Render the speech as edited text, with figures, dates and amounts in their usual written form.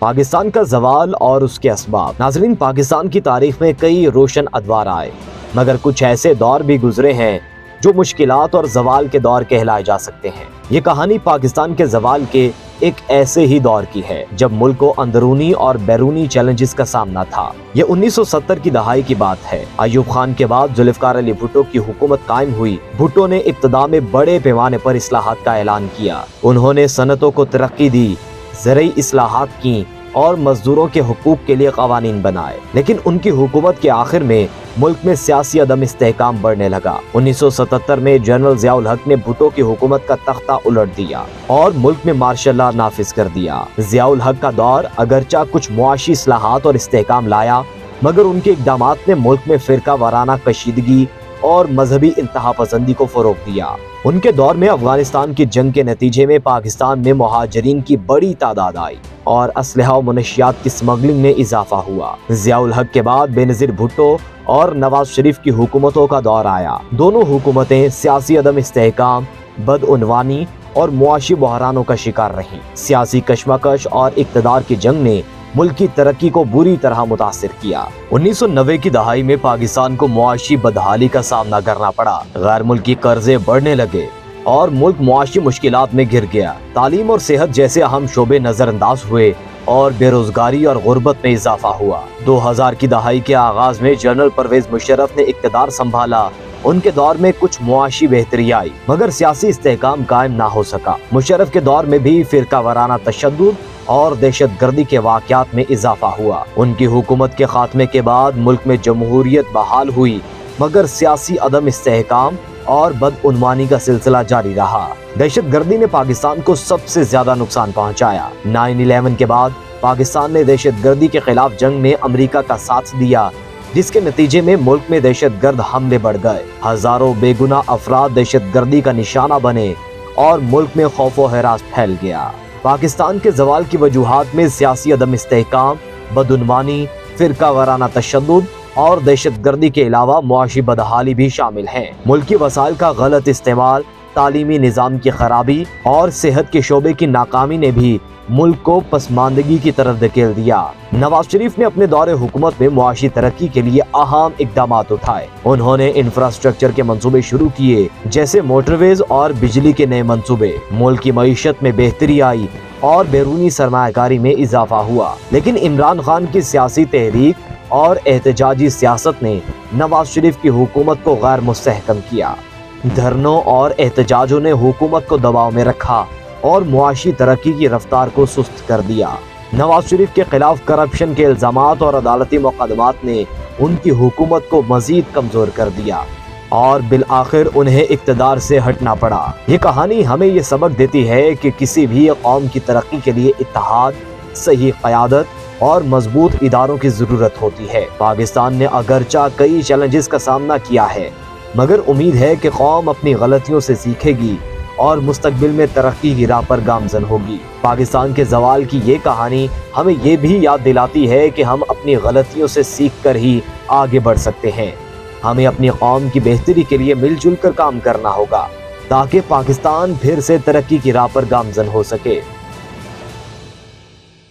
پاکستان کا زوال اور اس کے اسباب۔ ناظرین، پاکستان کی تاریخ میں کئی روشن ادوار آئے، مگر کچھ ایسے دور بھی گزرے ہیں جو مشکلات اور زوال کے دور کہلائے جا سکتے ہیں۔ یہ کہانی پاکستان کے زوال کے ایک ایسے ہی دور کی ہے جب ملک کو اندرونی اور بیرونی چیلنجز کا سامنا تھا۔ یہ 1970 کی دہائی کی بات ہے۔ ایوب خان کے بعد ذوالفقار علی بھٹو کی حکومت قائم ہوئی۔ بھٹو نے ابتدا میں بڑے پیمانے پر اصلاحات کا اعلان کیا۔ انہوں نے صنعتوں کو ترقی دی، زرعی اصلاحات کی اور مزدوروں کے حقوق کے لیے قوانین بنائے، لیکن ان کی حکومت کے آخر میں ملک میں سیاسی عدم استحکام بڑھنے لگا۔ 1977 میں جنرل ضیاء الحق نے بھٹو کی حکومت کا تختہ الٹ دیا اور ملک میں مارشل لا نافذ کر دیا۔ ضیاء الحق کا دور اگرچہ کچھ معاشی اصلاحات اور استحکام لایا، مگر ان کے اقدامات نے ملک میں فرقہ وارانہ کشیدگی اور مذہبی انتہا پسندی کو فروغ دیا۔ ان کے دور میں افغانستان کی جنگ کے نتیجے میں پاکستان میں مہاجرین کی بڑی تعداد آئی اور اسلحہ و منشیات کی سمگلنگ میں اضافہ ہوا۔ ضیاء الحق کے بعد بے نظیر بھٹو اور نواز شریف کی حکومتوں کا دور آیا۔ دونوں حکومتیں سیاسی عدم استحکام، بدعنوانی اور معاشی بحرانوں کا شکار رہیں۔ سیاسی کشمکش اور اقتدار کی جنگ نے ملک کی ترقی کو بری طرح متاثر کیا۔ 1990 کی دہائی میں پاکستان کو معاشی بدحالی کا سامنا کرنا پڑا۔ غیر ملکی قرضے بڑھنے لگے اور ملک معاشی مشکلات میں گر گیا۔ تعلیم اور صحت جیسے اہم شعبے نظر انداز ہوئے اور بے روزگاری اور غربت میں اضافہ ہوا۔ 2000 کی دہائی کے آغاز میں جنرل پرویز مشرف نے اقتدار سنبھالا۔ ان کے دور میں کچھ معاشی بہتری آئی، مگر سیاسی استحکام قائم نہ ہو سکا۔ مشرف کے دور میں بھی فرقہ وارانہ تشدد اور دہشت گردی کے واقعات میں اضافہ ہوا۔ ان کی حکومت کے خاتمے کے بعد ملک میں جمہوریت بحال ہوئی، مگر سیاسی عدم استحکام اور بدعنوانی کا سلسلہ جاری رہا۔ دہشت گردی نے پاکستان کو سب سے زیادہ نقصان پہنچایا۔ 9/11 کے بعد پاکستان نے دہشت گردی کے خلاف جنگ میں امریکہ کا ساتھ دیا، جس کے نتیجے میں ملک میں دہشت گرد حملے بڑھ گئے۔ ہزاروں بے گناہ افراد دہشت گردی کا نشانہ بنے اور ملک میں خوف و ہراس پھیل گیا۔ پاکستان کے زوال کی وجوہات میں سیاسی عدم استحکام، بدعنوانی، فرقہ وارانہ تشدد اور دہشت گردی کے علاوہ معاشی بدحالی بھی شامل ہیں۔ ملکی وسائل کا غلط استعمال، تعلیمی نظام کی خرابی اور صحت کے شعبے کی ناکامی نے بھی ملک کو پسماندگی کی طرف دھکیل دیا۔ نواز شریف نے اپنے دور حکومت میں معاشی ترقی کے لیے اہم اقدامات اٹھائے۔ انہوں نے انفراسٹرکچر کے منصوبے شروع کیے، جیسے موٹر ویز اور بجلی کے نئے منصوبے۔ ملک کی معیشت میں بہتری آئی اور بیرونی سرمایہ کاری میں اضافہ ہوا، لیکن عمران خان کی سیاسی تحریک اور احتجاجی سیاست نے نواز شریف کی حکومت کو غیر مستحکم کیا۔ دھرنوں اور احتجاجوں نے حکومت کو دباؤ میں رکھا اور معاشی ترقی کی رفتار کو سست کر دیا۔ نواز شریف کے خلاف کرپشن کے الزامات اور عدالتی مقدمات نے ان کی حکومت کو مزید کمزور کر دیا اور بالآخر انہیں اقتدار سے ہٹنا پڑا۔ یہ کہانی ہمیں یہ سبق دیتی ہے کہ کسی بھی قوم کی ترقی کے لیے اتحاد، صحیح قیادت اور مضبوط اداروں کی ضرورت ہوتی ہے۔ پاکستان نے اگرچہ کئی چیلنجز کا سامنا کیا ہے، مگر امید ہے کہ قوم اپنی غلطیوں سے سیکھے گی اور مستقبل میں ترقی کی راہ پر گامزن ہوگی۔ پاکستان کے زوال کی یہ کہانی ہمیں یہ بھی یاد دلاتی ہے کہ ہم اپنی غلطیوں سے سیکھ کر ہی آگے بڑھ سکتے ہیں۔ ہمیں اپنی قوم کی بہتری کے لیے مل جل کر کام کرنا ہوگا تاکہ پاکستان پھر سے ترقی کی راہ پر گامزن ہو سکے۔